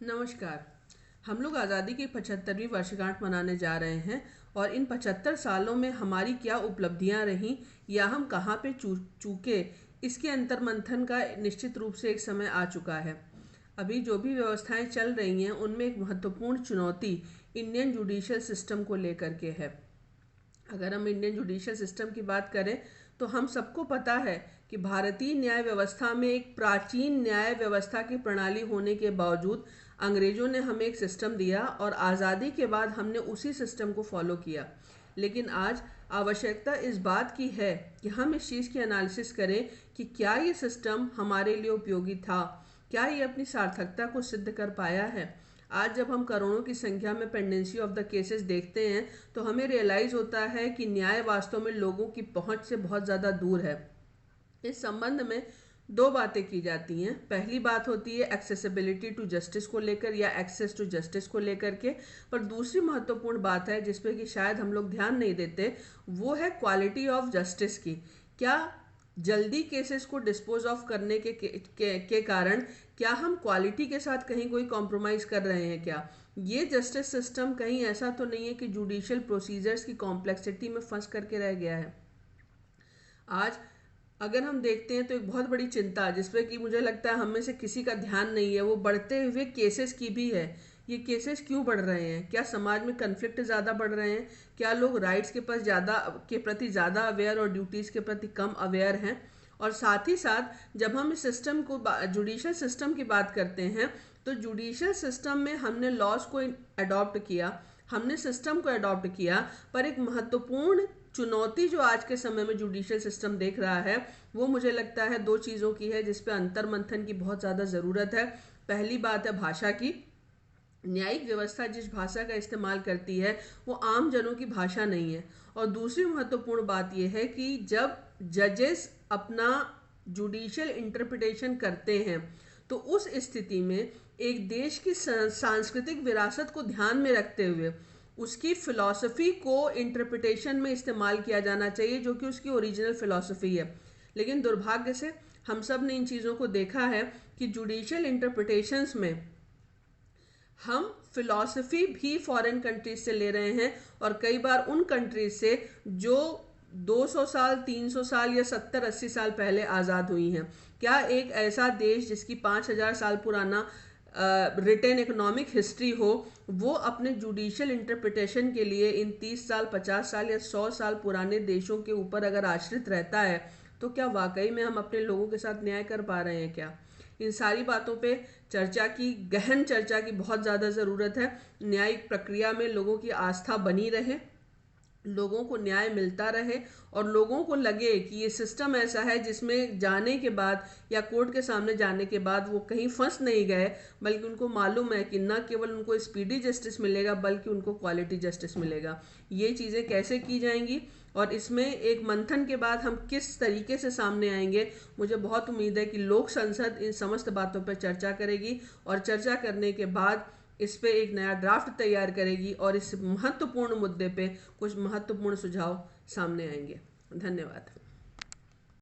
नमस्कार। हम लोग आज़ादी की 75वीं वर्षगांठ मनाने जा रहे हैं और इन 75 सालों में हमारी क्या उपलब्धियां रहीं या हम कहाँ पे चूके, इसके अंतर मंथन का निश्चित रूप से एक समय आ चुका है। अभी जो भी व्यवस्थाएं चल रही हैं उनमें एक महत्वपूर्ण चुनौती इंडियन जुडिशियल सिस्टम को लेकर के है। अगर हम इंडियन जुडिशियल सिस्टम की बात करें तो हम सबको पता है कि भारतीय न्याय व्यवस्था में एक प्राचीन न्याय व्यवस्था की प्रणाली होने के बावजूद अंग्रेजों ने हमें एक सिस्टम दिया और आज़ादी के बाद हमने उसी सिस्टम को फॉलो किया। लेकिन आज आवश्यकता इस बात की है कि हम इस चीज़ की एनालिसिस करें कि क्या ये सिस्टम हमारे लिए उपयोगी था, क्या ये अपनी सार्थकता को सिद्ध कर पाया है। आज जब हम करोड़ों की संख्या में पेंडेंसी ऑफ द केसेस देखते हैं तो हमें रियलाइज़ होता है कि न्याय वास्तव में लोगों की पहुंच से बहुत ज़्यादा दूर है। इस संबंध में दो बातें की जाती हैं। पहली बात होती है एक्सेसिबिलिटी टू जस्टिस को लेकर या एक्सेस टू जस्टिस को लेकर के, पर दूसरी महत्वपूर्ण बात है जिस पे कि शायद हम लोग ध्यान नहीं देते, वो है क्वालिटी ऑफ जस्टिस की। क्या जल्दी केसेस को डिस्पोज ऑफ करने के कारण क्या हम क्वालिटी के साथ कहीं कोई कॉम्प्रोमाइज़ कर रहे हैं? क्या ये जस्टिस सिस्टम कहीं ऐसा तो नहीं है कि जुडिशियल प्रोसीजर्स की कॉम्प्लेक्सिटी में फंस करके रह गया है? आज अगर हम देखते हैं तो एक बहुत बड़ी चिंता जिसपे कि मुझे लगता है हम में से किसी का ध्यान नहीं है, वो बढ़ते हुए केसेस की भी है। ये केसेस क्यों बढ़ रहे हैं? क्या समाज में कन्फ्लिक्ट ज़्यादा बढ़ रहे हैं? क्या लोग राइट्स के प्रति ज़्यादा अवेयर और ड्यूटीज़ के प्रति कम अवेयर हैं? और साथ ही साथ जब हम इस सिस्टम को जुडिशियल सिस्टम की बात करते हैं तो जुडिशियल सिस्टम में हमने लॉज को अडॉप्ट किया, हमने सिस्टम को अडॉप्ट किया, पर एक महत्वपूर्ण चुनौती जो आज के समय में जुडिशियल सिस्टम देख रहा है वो मुझे लगता है दो चीज़ों की है जिस पे अंतर मंथन की बहुत ज़्यादा ज़रूरत है। पहली बात है भाषा की। न्यायिक व्यवस्था जिस भाषा का इस्तेमाल करती है वो आम जनों की भाषा नहीं है। और दूसरी महत्वपूर्ण बात यह है कि जब जजेस अपना जुडिशियल इंटरप्रिटेशन करते हैं तो उस स्थिति में एक देश की सांस्कृतिक विरासत को ध्यान में रखते हुए उसकी फिलॉसफी को इंटरप्रिटेशन में इस्तेमाल किया जाना चाहिए जो कि उसकी ओरिजिनल फिलॉसफी है। लेकिन दुर्भाग्य से हम सब ने इन चीज़ों को देखा है कि जुडिशियल इंटरप्रिटेशंस में हम फिलॉसफी भी फॉरेन कंट्रीज से ले रहे हैं और कई बार उन कंट्रीज से जो 200 साल 300 साल या 70-80 साल पहले आज़ाद हुई हैं। क्या एक ऐसा देश जिसकी 5000 साल पुराना रिटेन इकोनॉमिक हिस्ट्री हो वो अपने जुडिशियल इंटरप्रिटेशन के लिए इन 30 साल 50 साल या 100 साल पुराने देशों के ऊपर अगर आश्रित रहता है तो क्या वाकई में हम अपने लोगों के साथ न्याय कर पा रहे हैं? क्या इन सारी बातों पे गहन चर्चा की बहुत ज़्यादा ज़रूरत है। न्यायिक प्रक्रिया में लोगों की आस्था बनी रहे, लोगों को न्याय मिलता रहे और लोगों को लगे कि ये सिस्टम ऐसा है जिसमें जाने के बाद या कोर्ट के सामने जाने के बाद वो कहीं फंस नहीं गए, बल्कि उनको मालूम है कि न केवल उनको स्पीडी जस्टिस मिलेगा बल्कि उनको क्वालिटी जस्टिस मिलेगा। ये चीज़ें कैसे की जाएंगी और इसमें एक मंथन के बाद हम किस तरीके से सामने आएंगे, मुझे बहुत उम्मीद है कि लोक संसद इन समस्त बातों पर चर्चा करेगी और चर्चा करने के बाद इस पे एक नया ड्राफ्ट तैयार करेगी और इस महत्वपूर्ण मुद्दे पे कुछ महत्वपूर्ण सुझाव सामने आएंगे। धन्यवाद।